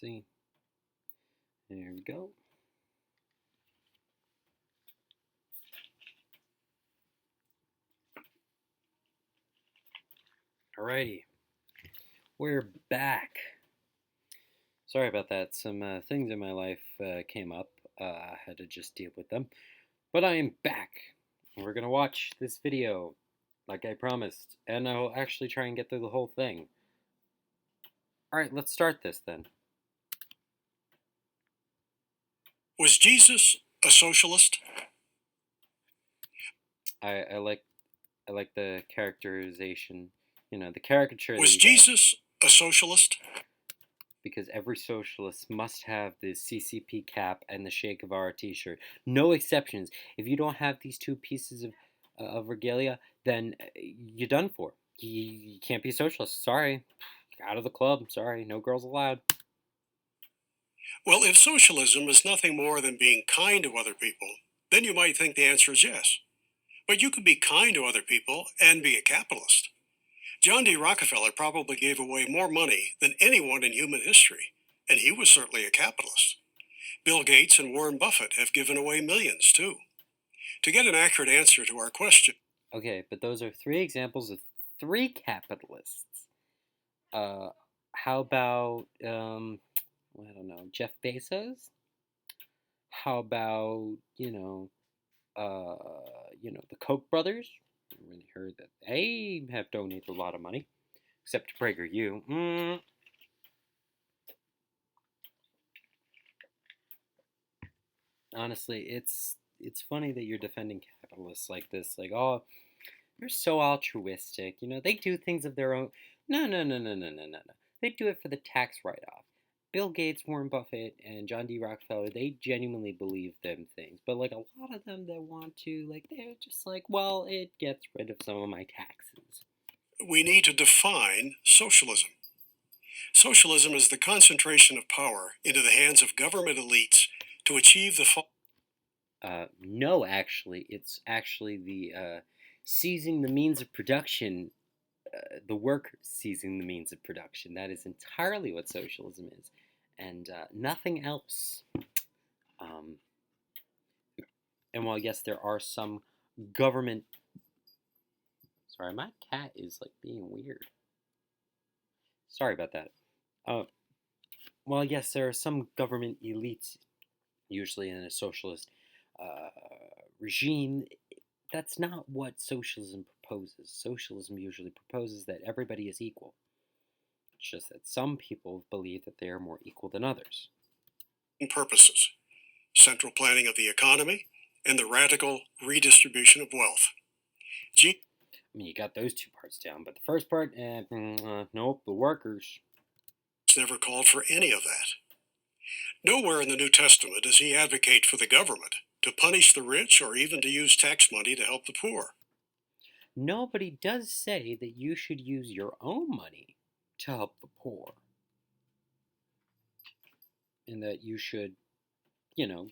see. There we go. Alrighty, we're back. Sorry about that. Some things in my life came up. I had to just deal with them. But I am back. We're going to watch this video, like I promised. And I'll actually try and get through the whole thing. Alright, let's start this then. Was Jesus a socialist? I like the characterization, the caricature. Was Jesus a socialist? Because every socialist must have the CCP cap and the Che Guevara t-shirt. No exceptions. If you don't have these two pieces of regalia, then you're done for. You can't be a socialist. Sorry. Out of the club. Sorry. No girls allowed. Well, if socialism is nothing more than being kind to other people, then you might think the answer is yes. But you can be kind to other people and be a capitalist. John D. Rockefeller probably gave away more money than anyone in human history, and he was certainly a capitalist. Bill Gates and Warren Buffett have given away millions, too. To get an accurate answer to our question... Okay, but those are three examples of three capitalists. How about, I don't know, Jeff Bezos? How about, the Koch brothers? I really heard that they have donated a lot of money, except to Prageru. Honestly, it's funny that you're defending capitalists like this. Like, oh, they're so altruistic. They do things of their own. No, no, no, no, no, no, no, no. They do it for the tax write-off. Bill Gates, Warren Buffett, and John D. Rockefeller, they genuinely believe them things. But, like, a lot of them that want to, like, they're just like, well, it gets rid of some of my taxes. We need to define socialism. Socialism is the concentration of power into the hands of government elites to achieve the... No, actually. It's actually the seizing the means of production, the worker seizing the means of production. That is entirely what socialism is, and nothing else. And while, yes, there are some government... Sorry, my cat is, like, being weird. Sorry about that. Well, yes, there are some government elites, usually in a socialist regime. That's not what socialism proposes. Socialism usually proposes that everybody is equal. It's just that some people believe that they are more equal than others. Purposes: central planning of the economy and the radical redistribution of wealth. I mean, you got those two parts down, but the first part, nope, the workers. Never called for any of that. Nowhere in the New Testament does he advocate for the government to punish the rich or even to use tax money to help the poor. No, but he does say that you should use your own money to help the poor. And that you should,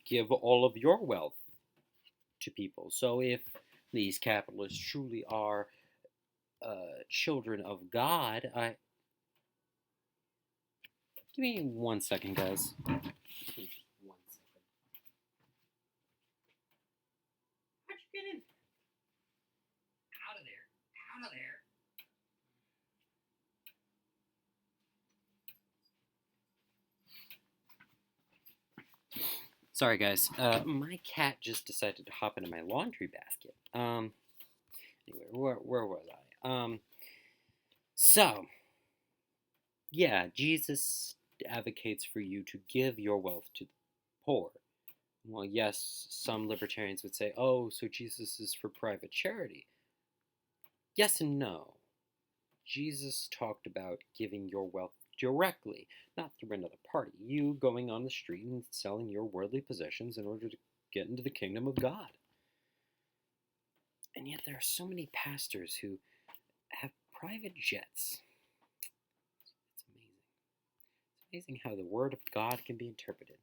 give all of your wealth to people. So if these capitalists truly are children of God, Give me 1 second, guys. 1 second. How'd you get in? Out of there. Out of there. Sorry, guys. My cat just decided to hop into my laundry basket. Anyway, where was I? So, yeah, Jesus advocates for you to give your wealth to the poor. Well, yes, some libertarians would say, oh, so Jesus is for private charity. Yes and no. Jesus talked about giving your wealth directly, not through another party. You going on the street and selling your worldly possessions in order to get into the kingdom of God. And yet there are so many pastors who have private jets. It's amazing. It's amazing how the word of God can be interpreted.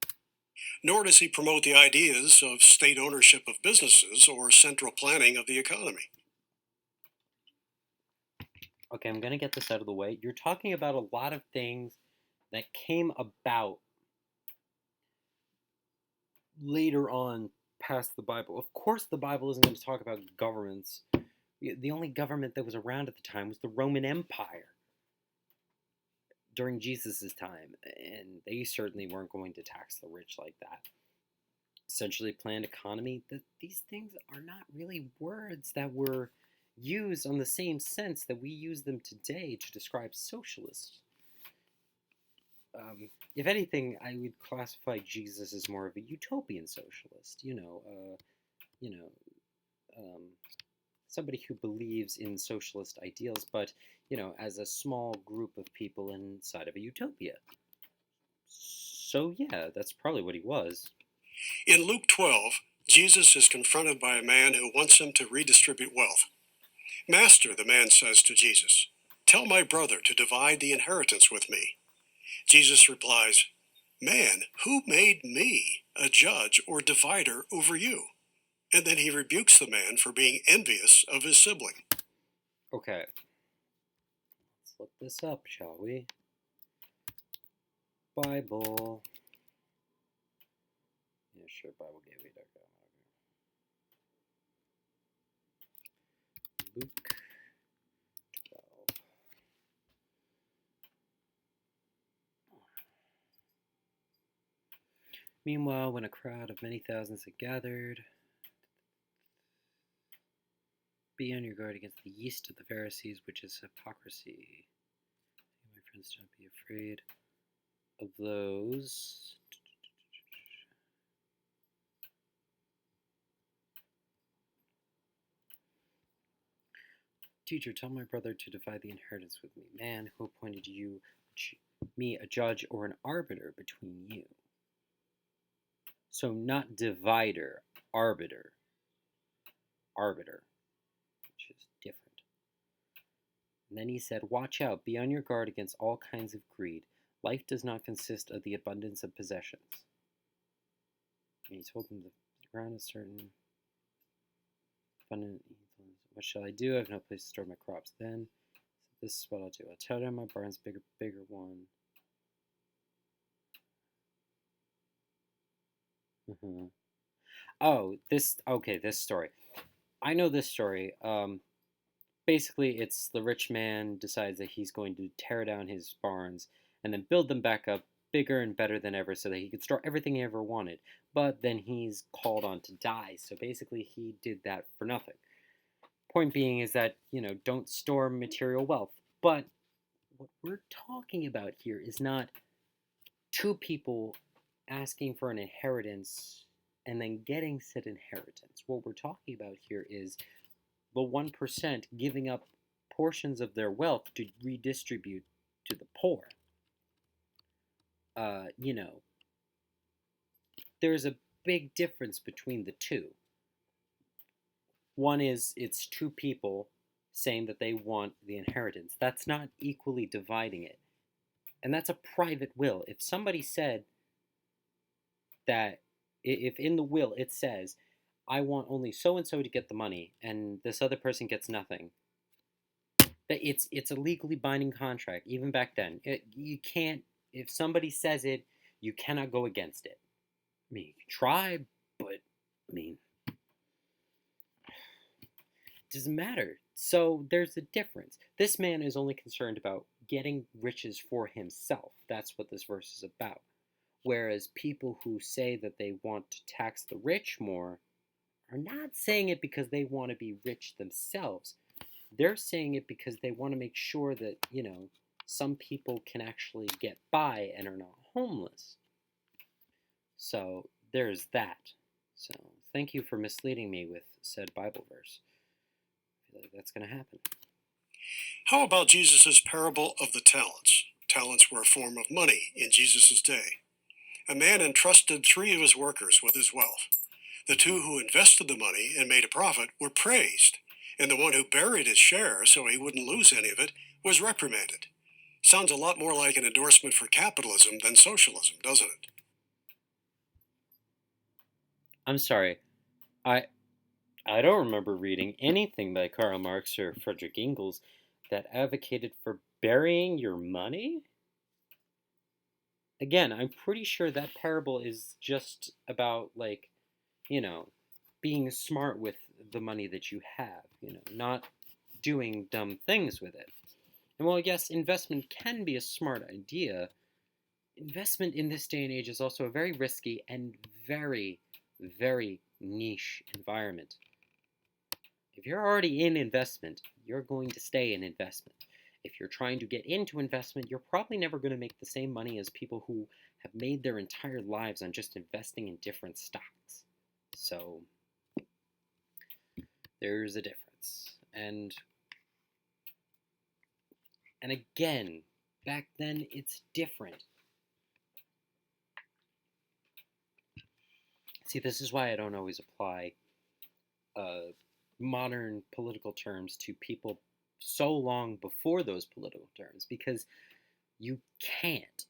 Nor does he promote the ideas of state ownership of businesses or central planning of the economy. Okay, I'm going to get this out of the way. You're talking about a lot of things that came about later on past the Bible. Of course, the Bible isn't going to talk about governments. The only government that was around at the time was the Roman Empire during Jesus' time, and they certainly weren't going to tax the rich like that. Essentially, planned economy, these things are not really words that were used on the same sense that we use them today to describe socialists. If anything, I would classify Jesus as more of a utopian socialist. You know, um, somebody who believes in socialist ideals, but as a small group of people inside of a utopia. So yeah, that's probably what he was. In Luke 12, Jesus is confronted by a man who wants him to redistribute wealth. Master, the man says to Jesus, tell my brother to divide the inheritance with me. Jesus replies, man, who made me a judge or divider over you? And then he rebukes the man for being envious of his sibling. Okay, let's look this up, shall we? Bible. Yeah, sure, BibleGateway.com. Luke 12. Meanwhile, when a crowd of many thousands had gathered, be on your guard against the yeast of the Pharisees, which is hypocrisy. My friends, don't be afraid of those. Teacher, tell my brother to divide the inheritance with me. Man, who appointed me a judge or an arbiter between you? So not divider, arbiter. Arbiter, which is different. And then he said, watch out, be on your guard against all kinds of greed. Life does not consist of the abundance of possessions. And he told them to ground a certain abundant. What shall I do? I have no place to store my crops. Then, so this is what I'll do. I'll tear down my barns, bigger one. Oh, this story. I know this story. Basically, it's the rich man decides that he's going to tear down his barns and then build them back up bigger and better than ever so that he could store everything he ever wanted. But then he's called on to die, so basically he did that for nothing. Point being is that, don't store material wealth. But what we're talking about here is not two people asking for an inheritance and then getting said inheritance. What we're talking about here is the 1% giving up portions of their wealth to redistribute to the poor. There's a big difference between the two. One is it's two people saying that they want the inheritance. That's not equally dividing it. And that's a private will. If somebody said that, if in the will it says, I want only so and so to get the money and this other person gets nothing, that it's a legally binding contract. Even back then, you can't. If somebody says it, you cannot go against it. I mean, you can try, but it doesn't matter. So there's a difference. This man is only concerned about getting riches for himself. That's what this verse is about. Whereas people who say that they want to tax the rich more are not saying it because they want to be rich themselves. They're saying it because they want to make sure that, some people can actually get by and are not homeless. So there's that. So thank you for misleading me with said Bible verse. I feel like that's going to happen. How about Jesus' parable of the talents? Talents were a form of money in Jesus' day. A man entrusted 3 of his workers with his wealth. The 2 who invested the money and made a profit were praised, and the one who buried his share so he wouldn't lose any of it was reprimanded. Sounds a lot more like an endorsement for capitalism than socialism, doesn't it? I'm sorry. I don't remember reading anything by Karl Marx or Friedrich Engels that advocated for burying your money. Again, I'm pretty sure that parable is just about, like, you know, being smart with the money that you have, not doing dumb things with it. And while, yes, investment can be a smart idea, investment in this day and age is also a very risky and very, very niche environment. If you're already in investment, you're going to stay in investment. If you're trying to get into investment, you're probably never going to make the same money as people who have made their entire lives on just investing in different stocks. So there's a difference. And again, back then it's different. See, this is why I don't always apply modern political terms to people so long before those political terms, because you can't.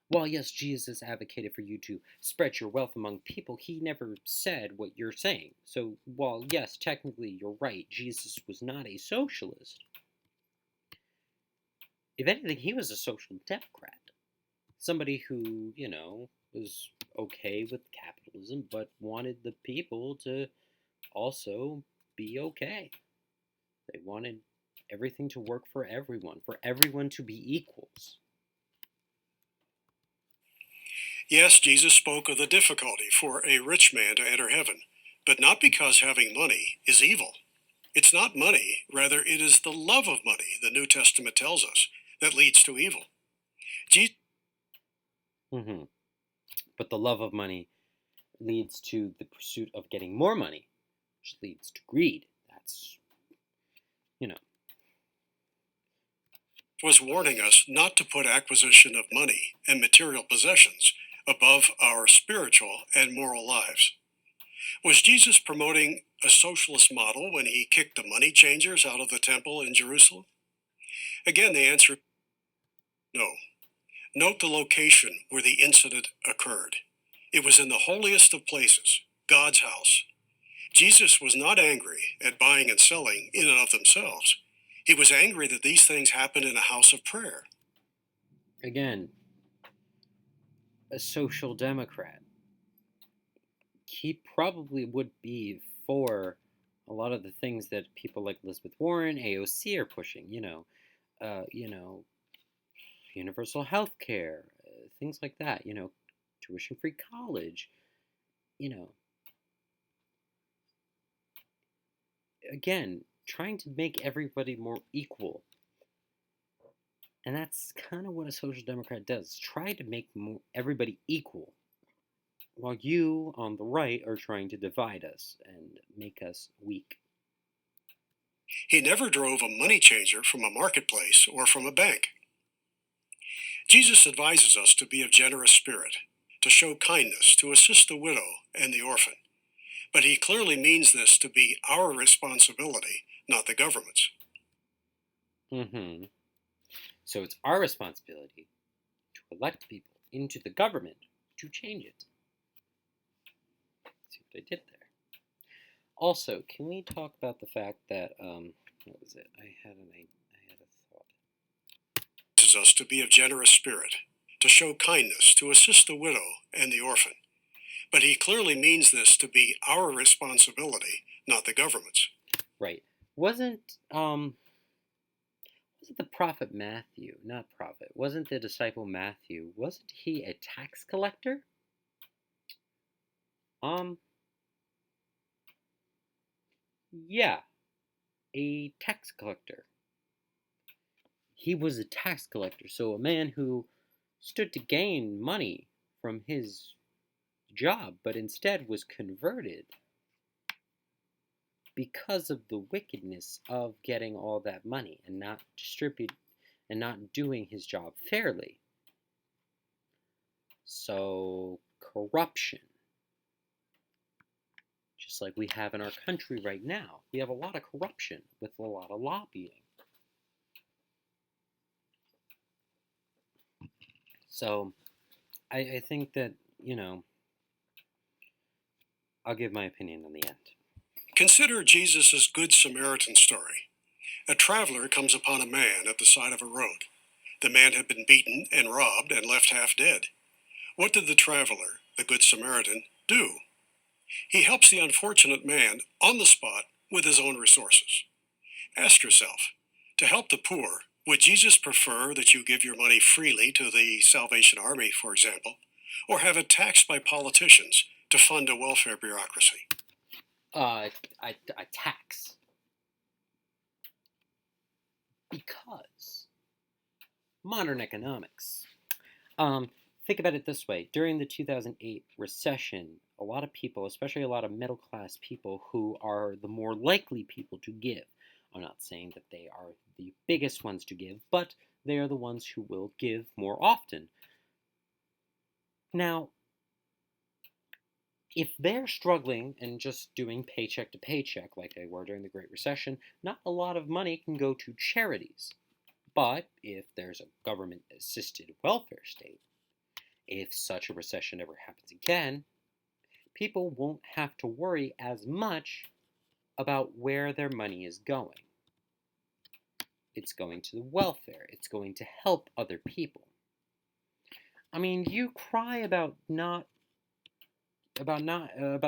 While, yes, Jesus advocated for you to spread your wealth among people, he never said what you're saying. So, while, yes, technically you're right, Jesus was not a socialist. If anything, he was a social democrat. Somebody who, was okay with capitalism, but wanted the people to also be okay. They wanted everything to work for everyone to be equals. Yes, Jesus spoke of the difficulty for a rich man to enter heaven, but not because having money is evil. It's not money, rather, it is the love of money, the New Testament tells us, that leads to evil. Mm-hmm. But the love of money leads to the pursuit of getting more money, which leads to greed. That's, was warning us not to put acquisition of money and material possessions above our spiritual and moral lives. Was Jesus promoting a socialist model when he kicked the money changers out of the temple in Jerusalem? Again, the answer is no. Note the location where the incident occurred. It was in the holiest of places, God's house. Jesus was not angry at buying and selling in and of themselves. He was angry that these things happened in a house of prayer. Again, a social democrat. He probably would be for a lot of the things that people like Elizabeth Warren, AOC are pushing. Uh, you know, universal health care, things like that. Tuition-free college. You know, again, trying to make everybody more equal. And that's kind of what a social democrat does. Try to make everybody equal, while you on the right are trying to divide us and make us weak. He never drove a money changer from a marketplace or from a bank. Jesus advises us to be of generous spirit, to show kindness, to assist the widow and the orphan. But he clearly means this to be our responsibility, not the government's. Mm-hmm. So it's our responsibility to elect people into the government to change it. See what I did there. Also, can we talk about the fact that what was it? I had a thought. Teaches us to be of generous spirit, to show kindness, to assist the widow and the orphan. But he clearly means this to be our responsibility, not the government's. Right. Wasn't the prophet Matthew, not prophet, wasn't the disciple Matthew, wasn't he a tax collector? Yeah, a tax collector. He was a tax collector, so a man who stood to gain money from his job, but instead was converted because of the wickedness of getting all that money and not doing his job fairly. So corruption, just like we have in our country right now, we have a lot of corruption with a lot of lobbying. So I think that, I'll give my opinion on the end. Consider Jesus' Good Samaritan story. A traveler comes upon a man at the side of a road. The man had been beaten and robbed and left half dead. What did the traveler, the Good Samaritan, do? He helps the unfortunate man on the spot with his own resources. Ask yourself, to help the poor, would Jesus prefer that you give your money freely to the Salvation Army, for example, or have it taxed by politicians to fund a welfare bureaucracy? A tax. Because modern economics. Think about it this way. During the 2008 recession, a lot of people, especially a lot of middle class people who are the more likely people to give, I'm not saying that they are the biggest ones to give, but they are the ones who will give more often. Now, if they're struggling and just doing paycheck to paycheck like they were during the Great Recession, not a lot of money can go to charities. But if there's a government assisted welfare state, if such a recession ever happens again, people won't have to worry as much about where their money is going. It's going to the welfare, it's going to help other people. I mean, you cry about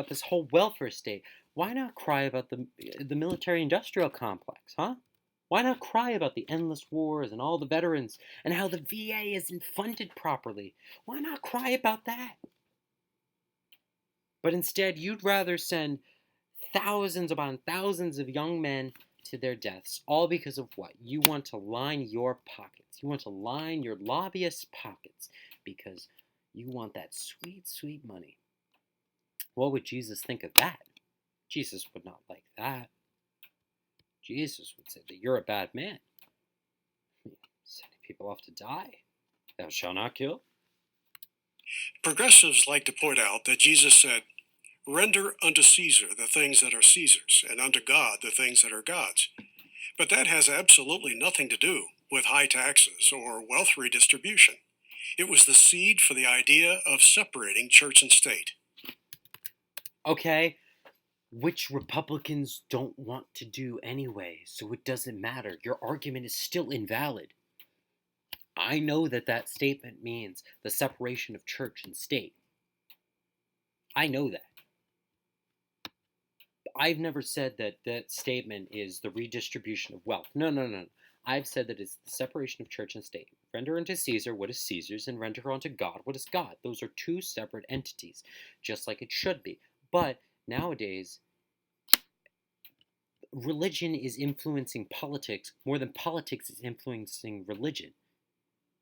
this whole welfare state. Why not cry about the military-industrial complex, huh? Why not cry about the endless wars and all the veterans and how the VA isn't funded properly? Why not cry about that? But instead, you'd rather send thousands upon thousands of young men to their deaths, all because of what? You want to line your pockets. You want to line your lobbyists' pockets because you want that sweet, sweet money. What would Jesus think of that? Jesus would not like that. Jesus would say that you're a bad man. Sending people off to die. Thou shalt not kill. Progressives like to point out that Jesus said, "Render unto Caesar the things that are Caesar's, and unto God the things that are God's." But that has absolutely nothing to do with high taxes or wealth redistribution. It was the seed for the idea of separating church and state. Okay, which Republicans don't want to do anyway, so it doesn't matter. Your argument is still invalid. I know that statement means the separation of church and state. I know that. I've never said that statement is the redistribution of wealth. No. I've said that it's the separation of church and state. Render unto Caesar what is Caesar's, and render unto God what is God. Those are two separate entities, just like it should be. But nowadays, religion is influencing politics more than politics is influencing religion.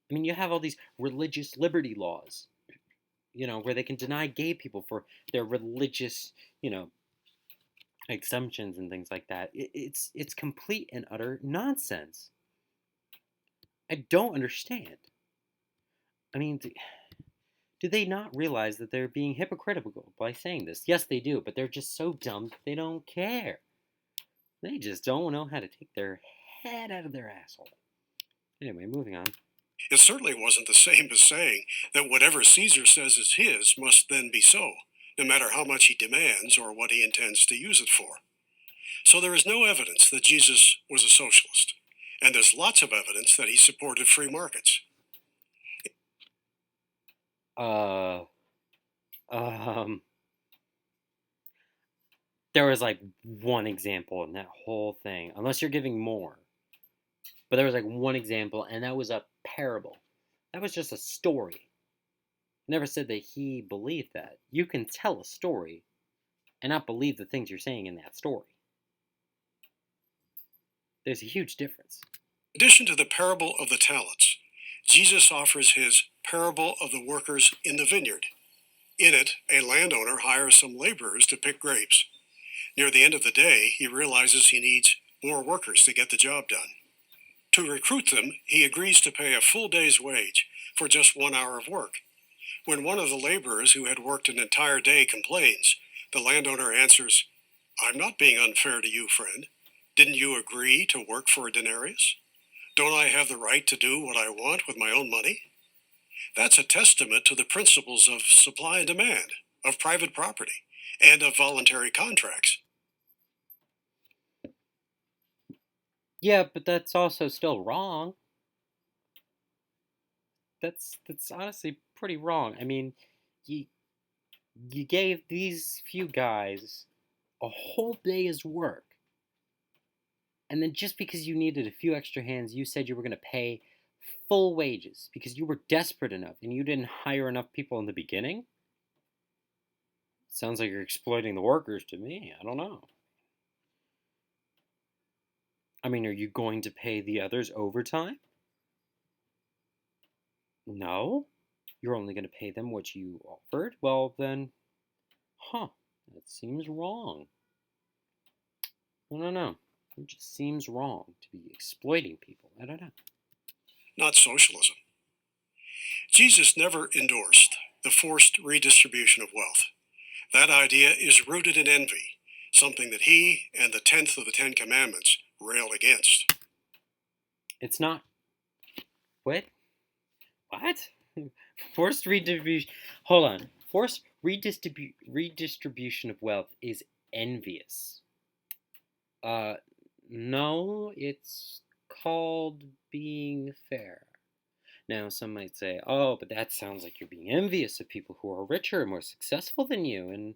I mean, you have all these religious liberty laws, where they can deny gay people for their religious, exemptions and things like that. It's complete and utter nonsense. I don't understand. I mean, do they not realize that they're being hypocritical by saying this? Yes, they do, but they're just so dumb that they don't care. They just don't know how to take their head out of their asshole. Anyway, moving on. It certainly wasn't the same as saying that whatever Caesar says is his must then be so, no matter how much he demands or what he intends to use it for. So there is no evidence that Jesus was a socialist, and there's lots of evidence that he supported free markets. There was like one example in that whole thing, unless you're giving more. But there was like one example, and that was a parable. That was just a story. Never said that he believed that. You can tell a story and not believe the things you're saying in that story. There's a huge difference. In addition to the parable of the talents, Jesus offers his parable of the workers in the vineyard. In it, a landowner hires some laborers to pick grapes. Near the end of the day, he realizes he needs more workers to get the job done. To recruit them, he agrees to pay a full day's wage for just 1 hour of work. When one of the laborers who had worked an entire day complains, the landowner answers, "I'm not being unfair to you, friend. Didn't you agree to work for a denarius? Don't I have the right to do what I want with my own money?" That's a testament to the principles of supply and demand, of private property, and of voluntary contracts. Yeah, but that's also still wrong. That's honestly pretty wrong. I mean, you you gave these few guys a whole day's work, and then just because you needed a few extra hands, you said you were going to pay full wages because you were desperate enough and you didn't hire enough people in the beginning? Sounds like you're exploiting the workers to me. I don't know. I mean, are you going to pay the others overtime? No. You're only going to pay them what you offered? Well, then, that seems wrong. I don't know. It just seems wrong to be exploiting people. I don't know. Not socialism. Jesus never endorsed the forced redistribution of wealth. That idea is rooted in envy, something that he and the 10th of the Ten Commandments railed against. It's not. What? What? Forced redistribution. Hold on. Forced redistribution of wealth is envious. No, it's called being fair. Now, some might say, oh, but that sounds like you're being envious of people who are richer and more successful than you. And,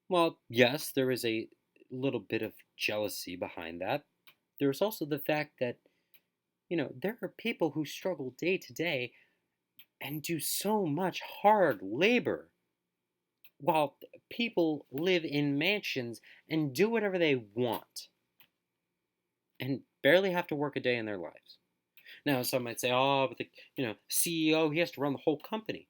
well, yes, there is a little bit of jealousy behind that. There's also the fact that, there are people who struggle day to day and do so much hard labor while people live in mansions and do whatever they want and barely have to work a day in their lives. Now, some might say, oh, but the CEO, he has to run the whole company.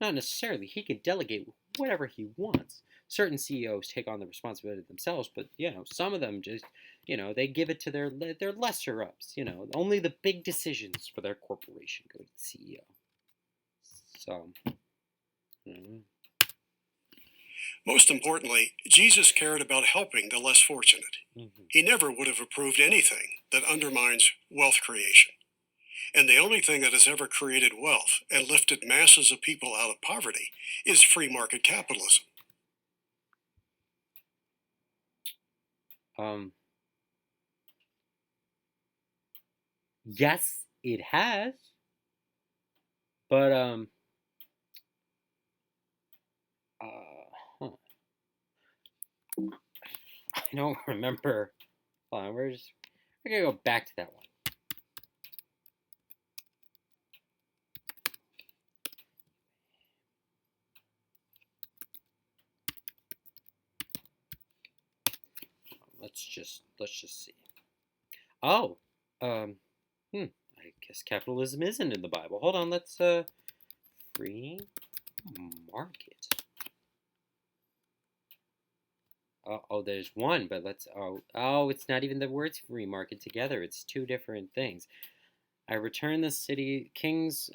Not necessarily. He can delegate whatever he wants. Certain CEOs take on the responsibility themselves, but, some of them just, they give it to their lesser ups. Only the big decisions for their corporation go to the CEO. So, Most importantly, Jesus cared about helping the less fortunate. He never would have approved anything that undermines wealth creation. And the only thing that has ever created wealth and lifted masses of people out of poverty is free market capitalism. Yes, it has. But, I don't remember. Hold on, we're gonna go back to that one. Let's just see. Oh, I guess capitalism isn't in the Bible. Hold on, let's free market. There's one, but let's it's not even the words free market together. It's two different things. I return the city Kings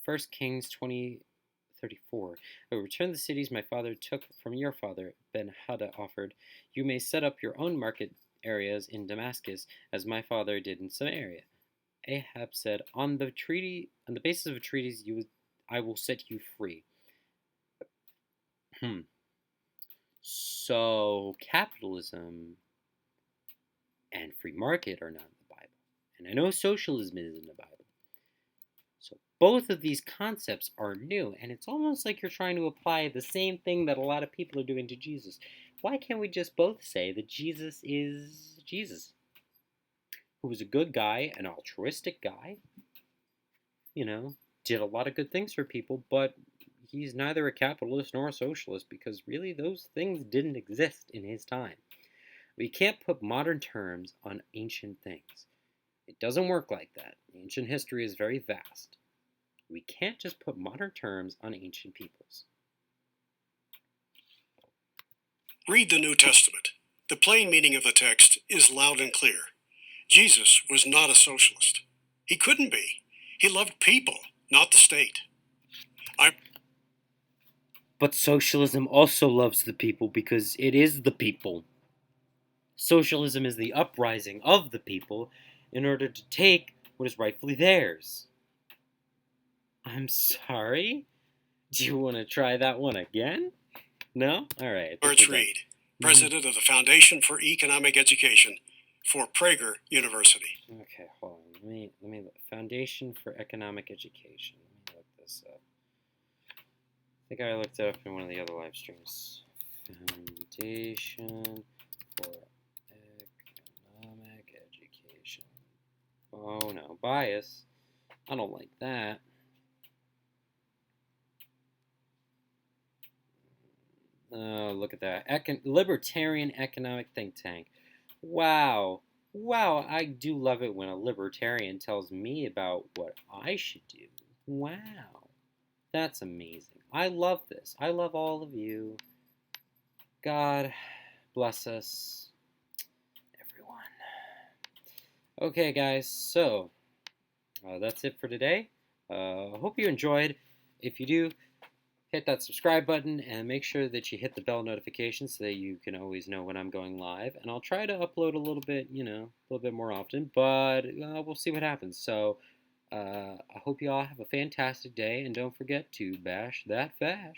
1 Kings 20:34. I return the cities my father took from your father, Ben-Hadad offered. You may set up your own market areas in Damascus, as my father did in Samaria. Ahab said, on the basis of a treaty, I will set you free. So capitalism and free market are not in the Bible. And I know socialism is in the Bible. So both of these concepts are new, and it's almost like you're trying to apply the same thing that a lot of people are doing to Jesus. Why can't we just both say that Jesus is Jesus, who was a good guy, an altruistic guy, did a lot of good things for people, but he's neither a capitalist nor a socialist because really those things didn't exist in his time. We can't put modern terms on ancient things. It doesn't work like that. Ancient history is very vast. We can't just put modern terms on ancient peoples. Read the New Testament. The plain meaning of the text is loud and clear. Jesus was not a socialist. He couldn't be. He loved people, not the state. But socialism also loves the people because it is the people. Socialism is the uprising of the people in order to take what is rightfully theirs. I'm sorry? Do you want to try that one again? No? All right. Lawrence Reed, president of the Foundation for Economic Education for Prageru University. Okay, hold on. Let me look. Foundation for Economic Education. Let me look this up. think I looked it up in one of the other live streams. Foundation for Economic Education. Oh no, bias. I don't like that. Look at that. Libertarian Economic Think Tank. Wow. Wow, I do love it when a libertarian tells me about what I should do. Wow. That's amazing. I love this. I love all of you. God bless us, everyone. Okay, guys, so that's it for today. I hope you enjoyed. If you do, hit that subscribe button and make sure that you hit the bell notification so that you can always know when I'm going live. And I'll try to upload a little bit, a little bit more often, but we'll see what happens. So I hope you all have a fantastic day, and don't forget to bash that fash.